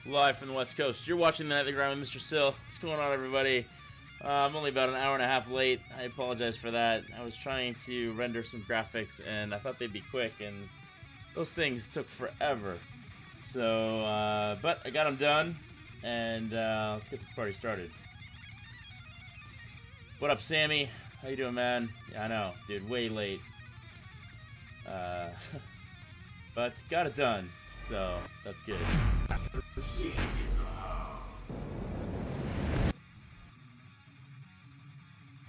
live from the West Coast. You're watching the Nightly Grind with MrSil. What's going on, everybody? I'm only about an hour and a half late. I apologize for that. I was trying to render some graphics, and I thought they'd be quick, and those things took forever. So, but I got them done, and let's get this party started. What up, Sammy? How you doing, man? Yeah, I know, dude, way late. But got it done, so that's good.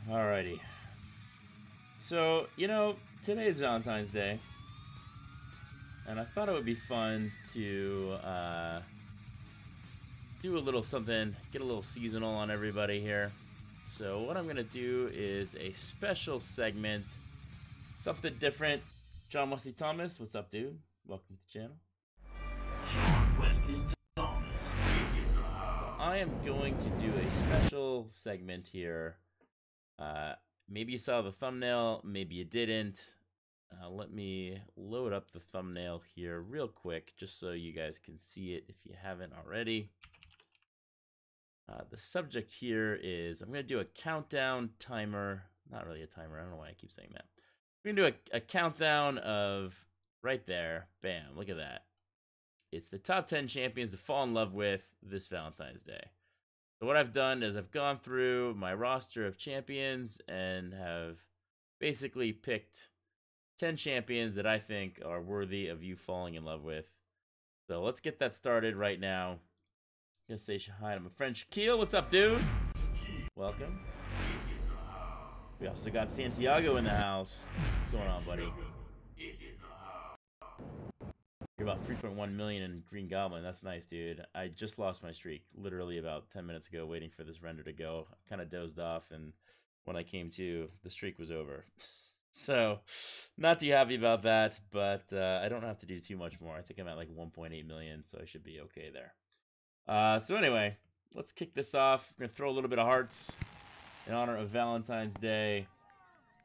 Alrighty. So, you know, today is Valentine's Day, and I thought it would be fun to do a little something, get a little seasonal on everybody here. So what I'm gonna do is a special segment, something different. John Wesley Thomas, what's up, dude? Welcome to the channel. John Wesley Thomas. I am going to do a special segment here. Maybe you saw the thumbnail, maybe you didn't. Let me load up the thumbnail here real quick, just so you guys can see it if you haven't already. The subject here is, I'm going to do a countdown timer. Not really a timer, I don't know why I keep saying that. We're going to do a countdown of, right there, bam, look at that. It's the top 10 champions to fall in love with this Valentine's Day. So what I've done is I've gone through my roster of champions and have basically picked 10 champions that I think are worthy of you falling in love with. So let's get that started right now. I'm gonna say hi to my friend Shaquille. What's up, dude? Welcome. We also got Santiago in the house. What's going on, buddy? You're about 3.1 million in Green Goblin. That's nice, dude. I just lost my streak literally about 10 minutes ago waiting for this render to go. I kind of dozed off, and when I came to, the streak was over. So, not too happy about that, but I don't have to do too much more. I think I'm at like 1.8 million, so I should be okay there. So anyway, let's kick this off. We're going to throw a little bit of hearts in honor of Valentine's Day.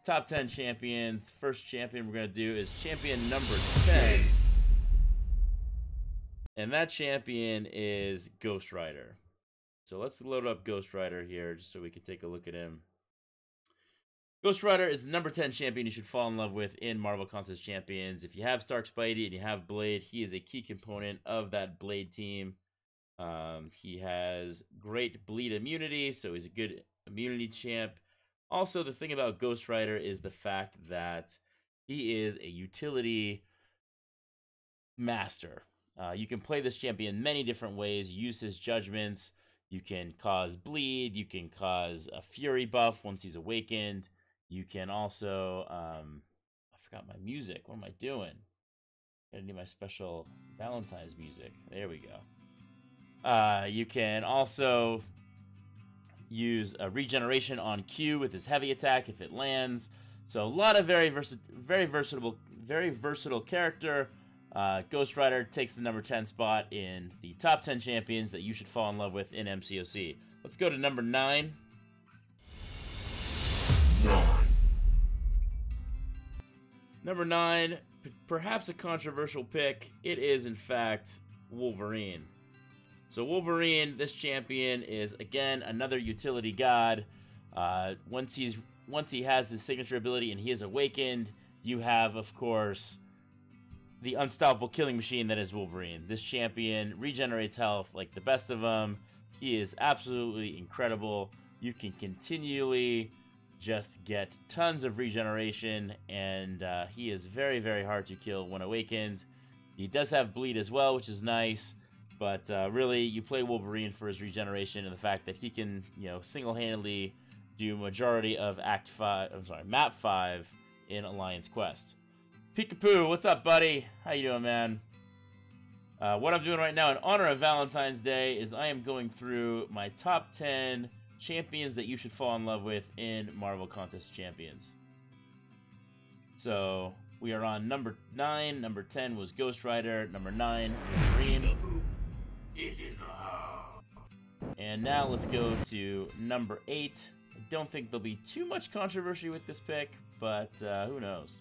Top 10 champions. First champion we're going to do is champion number 10. And that champion is Ghost Rider. So let's load up Ghost Rider here just so we can take a look at him. Ghost Rider is the number 10 champion you should fall in love with in Marvel Contest Champions. If you have Stark Spidey and you have Blade, he is a key component of that Blade team. He has great bleed immunity, so he's a good immunity champ. Also, the thing about Ghost Rider is the fact that he is a utility master. You can play this champion many different ways. Use his judgments. You can cause bleed. You can cause a fury buff once he's awakened. You can also, I forgot my music. What am I doing? I gotta do my special Valentine's music. There we go. You can also use a regeneration on Q with his heavy attack if it lands. So a lot of very versatile character. Ghost Rider takes the number 10 spot in the top 10 champions that you should fall in love with in MCOC. Let's go to number 9. Number 9, perhaps a controversial pick. It is, in fact, Wolverine. So Wolverine, this champion, is, again, another utility god. Once he has his signature ability and he is awakened, you have, of course, the unstoppable killing machine that is Wolverine. This champion regenerates health like the best of them. He is absolutely incredible. You can continually just get tons of regeneration, and he is very, very hard to kill when awakened. He does have bleed as well, which is nice, but really, you play Wolverine for his regeneration and the fact that he can, you know, single-handedly do majority of Map 5 in Alliance Quest. Peekapoo, what's up, buddy? How you doing, man? What I'm doing right now in honor of Valentine's Day is I am going through my top 10 champions that you should fall in love with in Marvel Contest Champions. So, we are on number 9. Number 10 was Ghost Rider. Number 9, Wolverine. And now let's go to number 8. I don't think there'll be too much controversy with this pick, but who knows?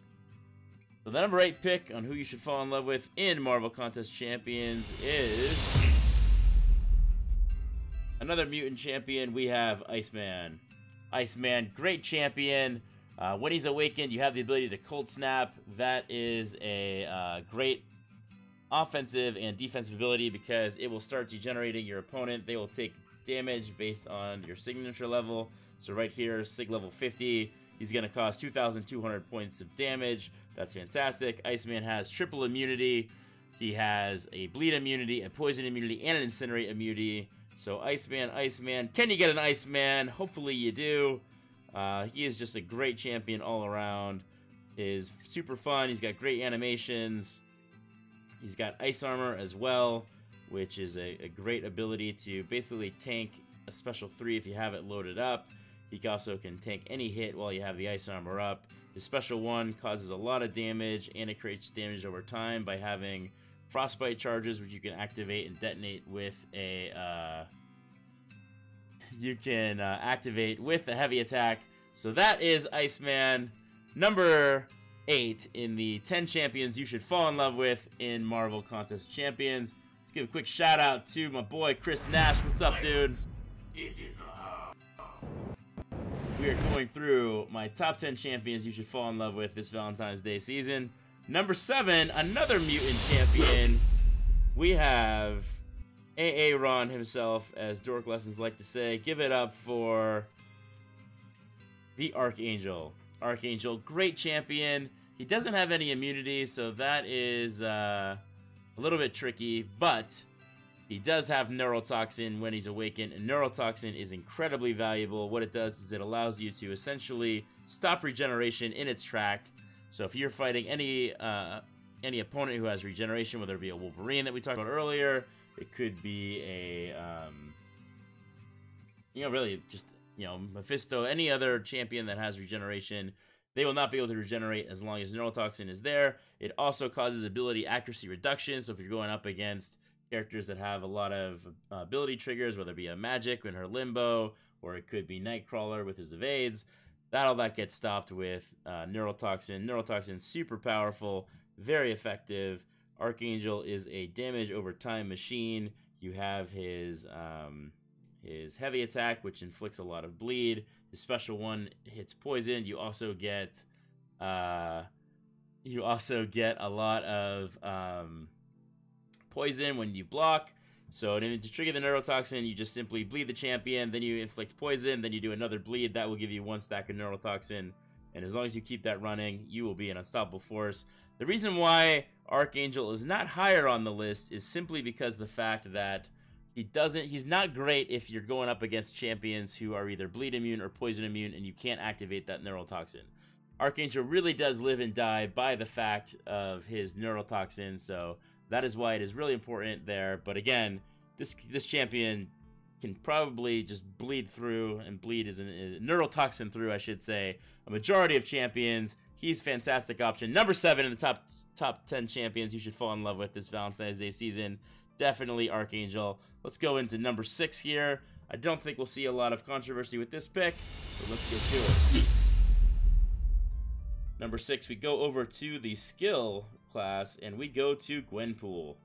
So the number 8 pick on who you should fall in love with in Marvel Contest Champions is Another mutant champion, we have Iceman. Iceman, great champion. When he's awakened, you have the ability to cold snap. That is a great offensive and defensive ability because it will start degenerating your opponent. They will take damage based on your signature level. So right here, sig level 50, he's going to cost 2,200 points of damage. That's fantastic. Iceman has triple immunity. He has a bleed immunity, a poison immunity, and an incinerate immunity. So Iceman. Can you get an Iceman? Hopefully you do. He is just a great champion all around. Is super fun. He's got great animations. He's got ice armor as well, which is a great ability to basically tank a special 3 if you have it loaded up. He also can tank any hit while you have the ice armor up. His special 1 causes a lot of damage, and it creates damage over time by having frostbite charges, which you can activate and detonate with a activate with a heavy attack. So that is Iceman, number 8 in the 10 champions you should fall in love with in Marvel Contest Champions. Let's give a quick shout out to my boy Chris Nash. What's up, dude? We are going through my top 10 champions you should fall in love with this Valentine's Day season. Number 7, another mutant champion. We have Ron himself, as Dork Lessons like to say. Give it up for the Archangel. Archangel, great champion. He doesn't have any immunity, so that is a little bit tricky, but he does have Neurotoxin when he's awakened, and Neurotoxin is incredibly valuable. What it does is it allows you to essentially stop regeneration in its track. So if you're fighting any opponent who has regeneration, whether it be a Wolverine that we talked about earlier, it could be a, really just, Mephisto, any other champion that has regeneration, they will not be able to regenerate as long as Neurotoxin is there. It also causes ability accuracy reduction, so if you're going up against characters that have a lot of ability triggers, whether it be a Magic in her Limbo, or it could be Nightcrawler with his evades, all that gets stopped with Neurotoxin. Neurotoxin, super powerful, very effective. Archangel is a damage over time machine. You have his heavy attack, which inflicts a lot of bleed. His special 1 hits poison. You also get a lot of poison when you block. So to trigger the Neurotoxin, you just simply bleed the champion, then you inflict poison, then you do another bleed. That will give you 1 stack of Neurotoxin, and as long as you keep that running, you will be an unstoppable force. The reason why Archangel is not higher on the list is simply because of the fact that he's not great if you're going up against champions who are either bleed immune or poison immune and you can't activate that Neurotoxin. Archangel really does live and die by the fact of his Neurotoxin, so that is why it is really important there. But again, this champion can probably just bleed through, and bleed is a Neurotoxin through, I should say, a majority of champions. He's a fantastic option. Number 7 in the top 10 champions you should fall in love with this Valentine's Day season. Definitely Archangel. Let's go into number 6 here. I don't think we'll see a lot of controversy with this pick, but let's get to it. Number 6, we go over to the skill class, and we go to Gwenpool.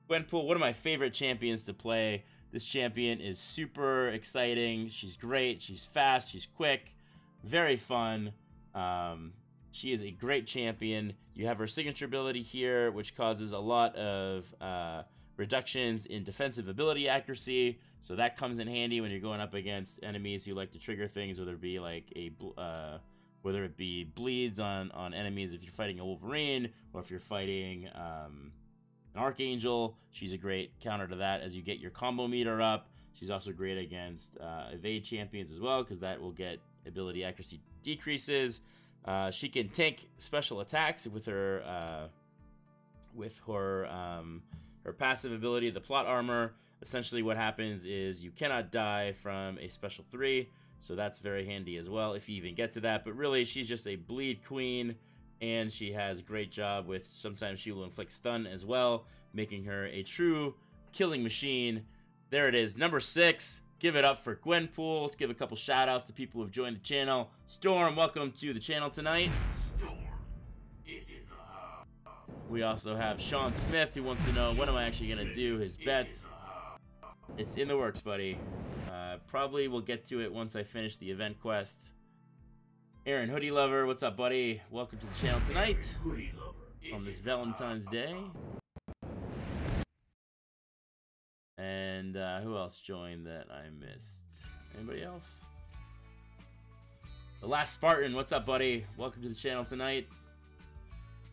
Gwenpool, one of my favorite champions to play. This champion is super exciting. She's great. She's fast. She's quick. Very fun. She is a great champion. You have her signature ability here, which causes a lot of reductions in defensive ability accuracy. So that comes in handy when you're going up against enemies who like to trigger things, whether it be like whether it be bleeds on enemies if you're fighting a Wolverine, or if you're fighting an Archangel. She's a great counter to that as you get your combo meter up. She's also great against evade champions as well, because that will get ability accuracy decreases. She can tank special attacks with her her passive ability, the plot armor. Essentially what happens is you cannot die from a special 3, so that's very handy as well if you even get to that. But really, she's just a bleed queen, and she has great job with, sometimes she will inflict stun as well, making her a true killing machine. There it is, number 6. Give it up for Gwenpool. Let's give a couple shout outs to people who have joined the channel. Storm, welcome to the channel tonight. Storm is in the house. We also have Sean Smith, who wants to know, when am I actually going to do his bet? It's in the works, buddy. Probably will get to it once I finish the event quest. Aaron, Hoodie Lover, what's up, buddy? Welcome to the channel tonight on this Valentine's Day. And who else joined that I missed? Anybody else? The Last Spartan, what's up, buddy? Welcome to the channel tonight.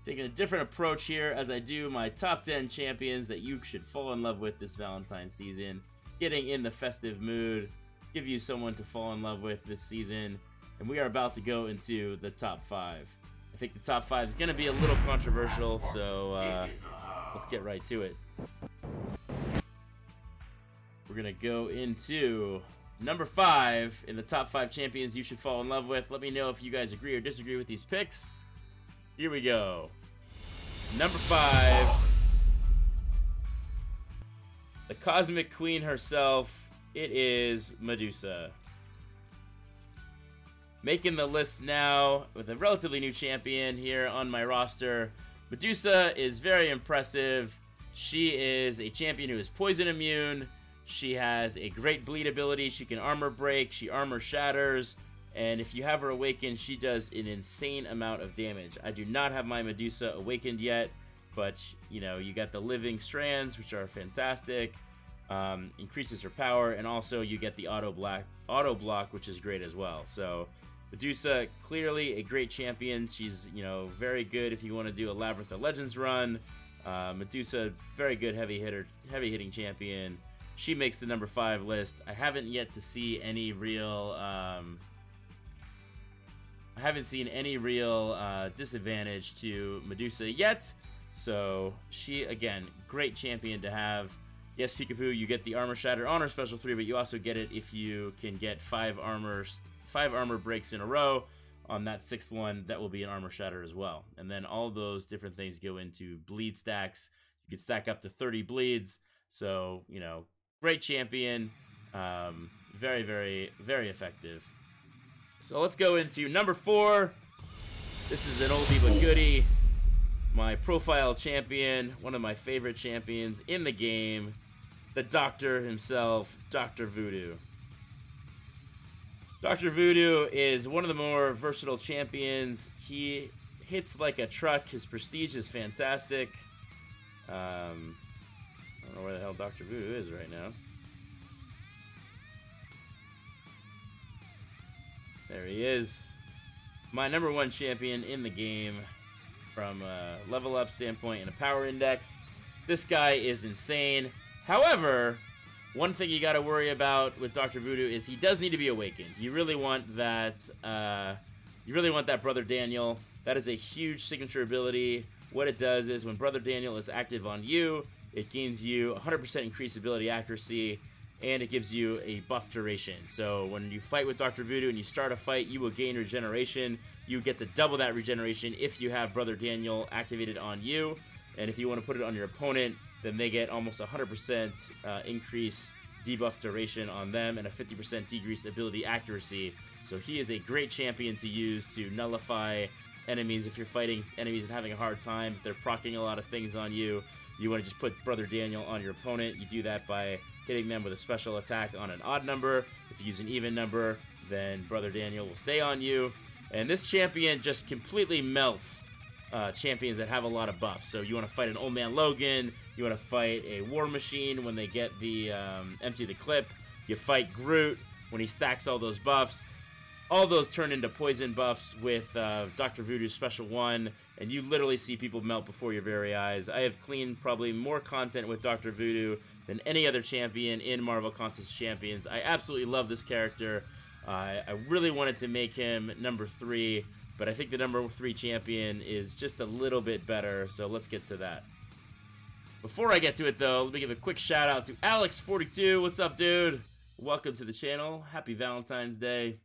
Taking a different approach here as I do my top 10 champions that you should fall in love with this Valentine's season. Getting in the festive mood, give you someone to fall in love with this season. And we are about to go into the top 5. I think the top 5 is going to be a little controversial, so let's get right to it. We're going to go into number 5 in the top 5 champions you should fall in love with. Let me know if you guys agree or disagree with these picks. Here we go. Number 5. The Cosmic Queen herself. It is Medusa. Making the list now with a relatively new champion here on my roster. Medusa is very impressive. She is a champion who is poison immune. She has a great bleed ability. She can armor break. She armor shatters. And if you have her awakened, she does an insane amount of damage. I do not have my Medusa awakened yet, but you know, you got the living strands, which are fantastic. Increases her power, and also you get the auto block, which is great as well. So Medusa, clearly a great champion. She's, you know, very good if you want to do a Labyrinth of Legends run. Medusa, very good heavy hitting champion. She makes the number 5 list. I haven't yet to see any real disadvantage to Medusa yet. So she, again, great champion to have. Yes, Peekaboo, you get the armor shatter on her special 3, but you also get it if you can get 5 armor breaks in a row. On that 6th one, that will be an armor shatter as well. And then all those different things go into bleed stacks. You can stack up to 30 bleeds. So, you know, great champion. Very, very, very effective. So let's go into number 4. This is an oldie but goodie. My profile champion, one of my favorite champions in the game. The Doctor himself, Dr. Voodoo. Dr. Voodoo is one of the more versatile champions. He hits like a truck. His prestige is fantastic. I don't know where the hell Dr. Voodoo is right now. There he is. My number 1 champion in the game from a level up standpoint and a power index. This guy is insane. However, one thing you got to worry about with Dr. Voodoo is he does need to be awakened. You really want that. Brother Daniel. That is a huge signature ability. What it does is when Brother Daniel is active on you, it gains you 100% increased ability accuracy, and it gives you a buff duration. So when you fight with Dr. Voodoo and you start a fight, you will gain regeneration. You get to double that regeneration if you have Brother Daniel activated on you. And if you want to put it on your opponent, then they get almost 100% increase debuff duration on them and a 50% decreased ability accuracy. So he is a great champion to use to nullify enemies if you're fighting enemies and having a hard time. If they're proccing a lot of things on you, you want to just put Brother Daniel on your opponent. You do that by hitting them with a special attack on an odd number. If you use an even number, then Brother Daniel will stay on you. And this champion just completely melts champions that have a lot of buffs. So you want to fight an Old Man Logan, you want to fight a War Machine when they get the empty the clip, you fight Groot when he stacks all those buffs. All those turn into poison buffs with Dr. Voodoo's special 1, and you literally see people melt before your very eyes. I have cleaned probably more content with Dr. Voodoo than any other champion in Marvel Contest Champions. I absolutely love this character. I really wanted to make him number 3, but I think the number 3 champion is just a little bit better, so let's get to that. Before I get to it, though, let me give a quick shout out to Alex42. What's up, dude? Welcome to the channel. Happy Valentine's Day.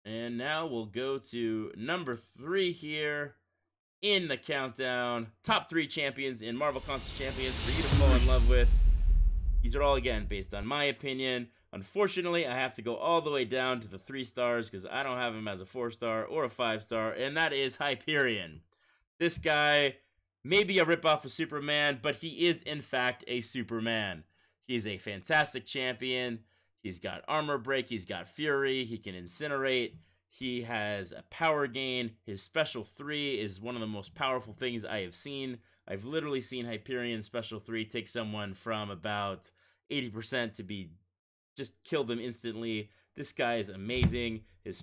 And now we'll go to number 3 here in the countdown. Top 3 champions in Marvel Contest Champions for you to fall in love with. These are all, again, based on my opinion. Unfortunately, I have to go all the way down to the 3 stars because I don't have him as a 4-star or a 5-star, and that is Hyperion. This guy may be a ripoff of Superman, but he is, in fact, a Superman. He's a fantastic champion. He's got armor break. He's got fury. He can incinerate. He has a power gain. His special 3 is one of the most powerful things I have seen. I've literally seen Hyperion's special 3 take someone from about 80% to be just kill them instantly. This guy is amazing. His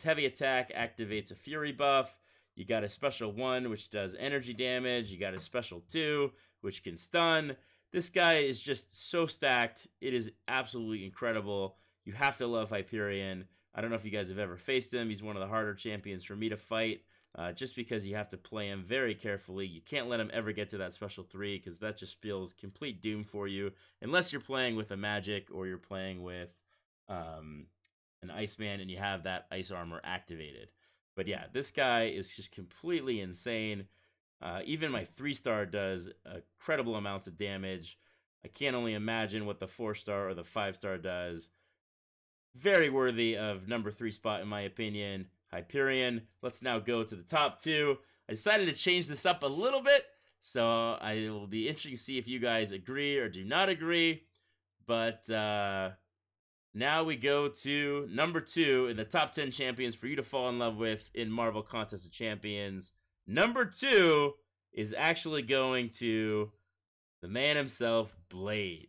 heavy attack activates a fury buff. You got a special 1, which does energy damage. You got a special 2, which can stun. This guy is just so stacked. It is absolutely incredible. You have to love Hyperion. I don't know if you guys have ever faced him. He's one of the harder champions for me to fight, just because you have to play him very carefully. You can't let him ever get to that special 3 because that just spells complete doom for you, unless you're playing with a magic or you're playing with an Iceman and you have that ice armor activated. But yeah, this guy is just completely insane. Even my 3-star does incredible amounts of damage. I can't only imagine what the 4-star or the 5-star does. Very worthy of number 3 spot in my opinion, Hyperion. Let's now go to the top 2. I decided to change this up a little bit, so it will be interesting to see if you guys agree or do not agree. But now we go to number 2 in the top 10 champions for you to fall in love with in Marvel Contest of Champions. Number 2 is actually going to the man himself, Blade.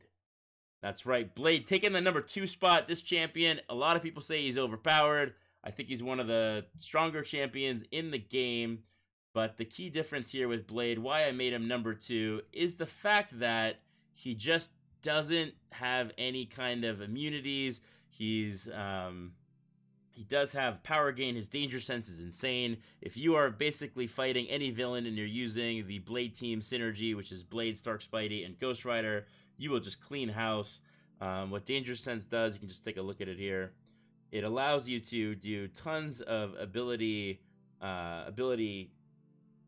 That's right, Blade taking the number 2 spot. This champion, a lot of people say he's overpowered. I think he's one of the stronger champions in the game. But the key difference here with Blade, why I made him number 2, is the fact that he just doesn't have any kind of immunities. He does have power gain. His danger sense is insane. If you are basically fighting any villain and you're using the Blade team synergy, which is Blade, Stark, Spidey, and Ghost Rider, you will just clean house. What danger sense does, you can just take a look at it here. It allows you to do tons of ability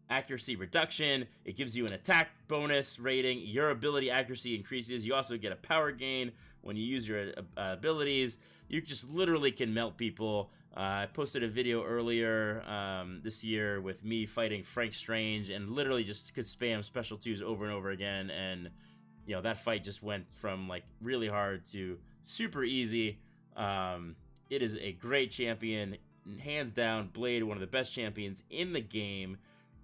accuracy reduction. It gives you an attack bonus rating. Your ability accuracy increases. You also get a power gain when you use your abilities. You just literally can melt people. I posted a video earlier this year with me fighting Frank Strange and literally just could spam special 2s over and over again, and you know, that fight just went from like really hard to super easy. It is a great champion, hands down. Blade, one of the best champions in the game.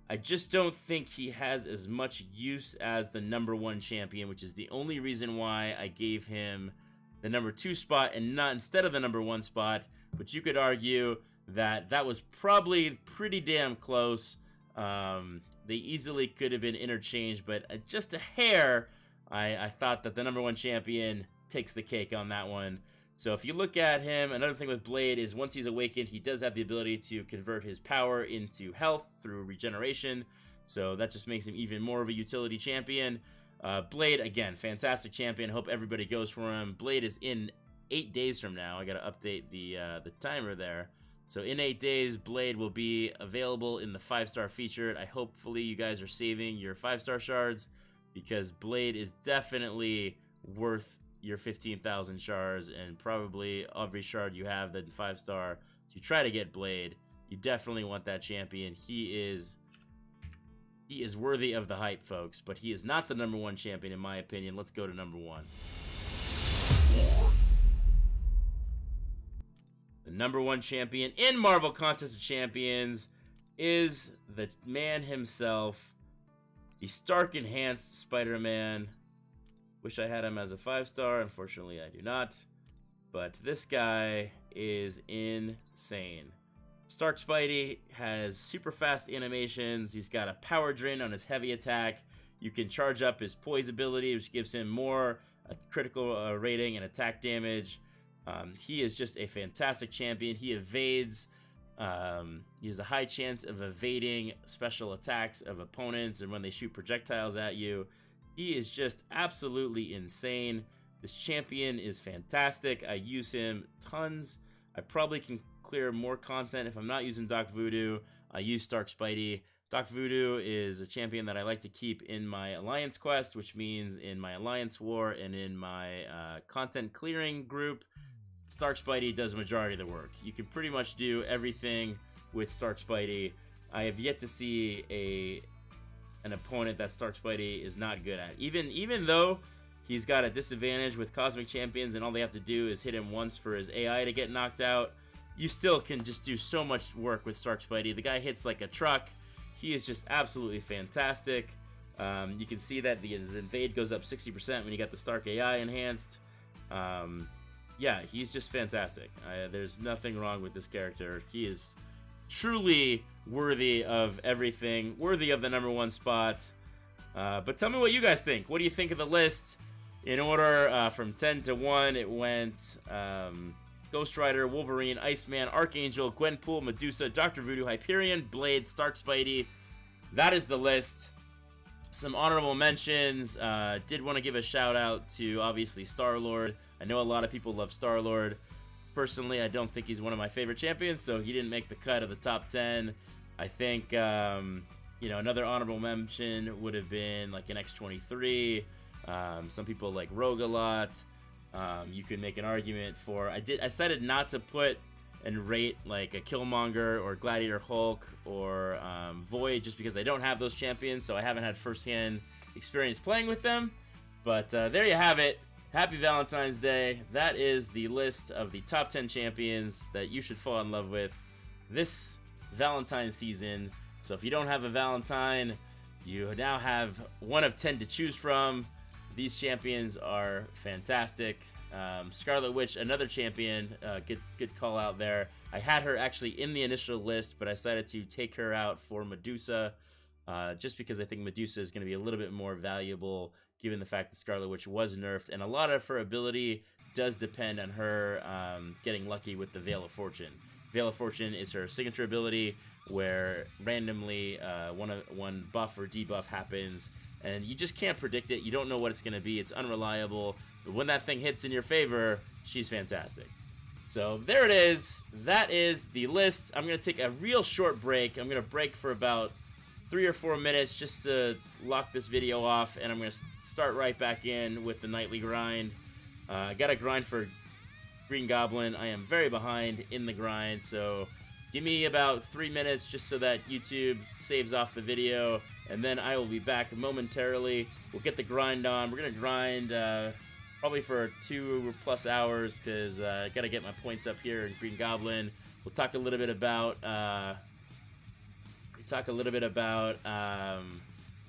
I just don't think he has as much use as the number 1 champion, which is the only reason why I gave him the number 2 spot and not instead of the number 1 spot. But you could argue that that was probably pretty damn close. They easily could have been interchanged, but just a hair, I thought that the number 1 champion takes the cake on that one. So if you look at him, another thing with Blade is once he's awakened, he does have the ability to convert his power into health through regeneration. So that just makes him even more of a utility champion. Blade, again, fantastic champion. Hope everybody goes for him. Blade is in 8 days from now. I got to update the timer there. So in 8 days, Blade will be available in the 5-star featured. Hopefully you guys are saving your 5-star shards because Blade is definitely worth your 15,000 shards, and probably every shard you have the 5-star to try to get Blade. You definitely want that champion. He is worthy of the hype, folks, but he is not the number 1 champion in my opinion. Let's go to number 1. The number 1 champion in Marvel Contest of Champions is the man himself, the Stark enhanced SpiderMan. Wish I had him as a 5-star. Unfortunately, I do not. But this guy is insane. Stark Spidey has super fast animations. He's got a power drain on his heavy attack. You can charge up his poise ability, which gives him more critical rating and attack damage. He is just a fantastic champion. He evades. He has a high chance of evading special attacks of opponents and when they shoot projectiles at you. He is just absolutely insane. This champion is fantastic. I use him tons. I probably can clear more content if I'm not using Doc Voodoo. I use Stark Spidey, Doc Voodoo is a champion that I like to keep in my Alliance quest, which means in my Alliance war and in my content clearing group, Stark Spidey does the majority of the work. You can pretty much do everything with Stark Spidey. I have yet to see an opponent that Stark Spidey is not good at. Even though he's got a disadvantage with Cosmic Champions and all they have to do is hit him once for his AI to get knocked out, you still can just do so much work with Stark Spidey. The guy hits like a truck. He is just absolutely fantastic. You can see that his invade goes up 60% when you got the Stark AI enhanced. Yeah, he's just fantastic. There's nothing wrong with this character. He is truly worthy of everything, worthy of the #1 spot. But tell me what you guys think. What do you think of the list? In order from 10 to 1, it went Ghost Rider, Wolverine, Iceman, Archangel, Gwenpool, Medusa, Dr. Voodoo, Hyperion, Blade, Stark Spidey. That is the list. Some honorable mentions. Did want to give a shout out to, obviously, Star-Lord. I know a lot of people love Star-Lord. Personally, I don't think he's one of my favorite champions, so he didn't make the cut of the top 10. I think, you know, another honorable mention would have been like an X-23. Some people like Rogue a lot. You could make an argument for... I decided not to put and rate like a Killmonger or Gladiator Hulk or Void just because I don't have those champions, so I haven't had firsthand experience playing with them. But there you have it. Happy Valentine's Day. That is the list of the top 10 champions that you should fall in love with this Valentine season. So if you don't have a Valentine, you now have one of 10 to choose from. These champions are fantastic. Scarlet Witch, another champion, good call out there. I had her actually in the initial list, but I decided to take her out for Medusa, just because I think Medusa is going to be a little bit more valuable, given the fact that Scarlet Witch was nerfed, and a lot of her ability does depend on her getting lucky with the Veil of Fortune. Veil of Fortune is her signature ability, where randomly one buff or debuff happens, and you just can't predict it. You don't know what it's going to be. It's unreliable. But when that thing hits in your favor, she's fantastic. So there it is. That is the list. I'm going to take a real short break. I'm going to break for about 3 or 4 minutes just to lock this video off, and I'm going to start right back in with the nightly grind. I got to grind for Green Goblin. I am very behind in the grind, so give me about 3 minutes just so that YouTube saves off the video, and then I will be back momentarily. We'll get the grind on. We're going to grind probably for 2+ hours because I got to get my points up here in Green Goblin. We'll talk a little bit about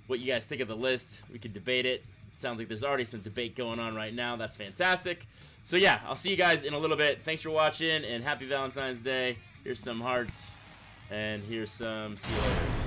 what you guys think of the list. We can debate it. It sounds like there's already some debate going on right now. That's fantastic. So yeah, I'll see you guys in a little bit. Thanks for watching, and happy Valentine's Day. Here's some hearts, and here's some see you later.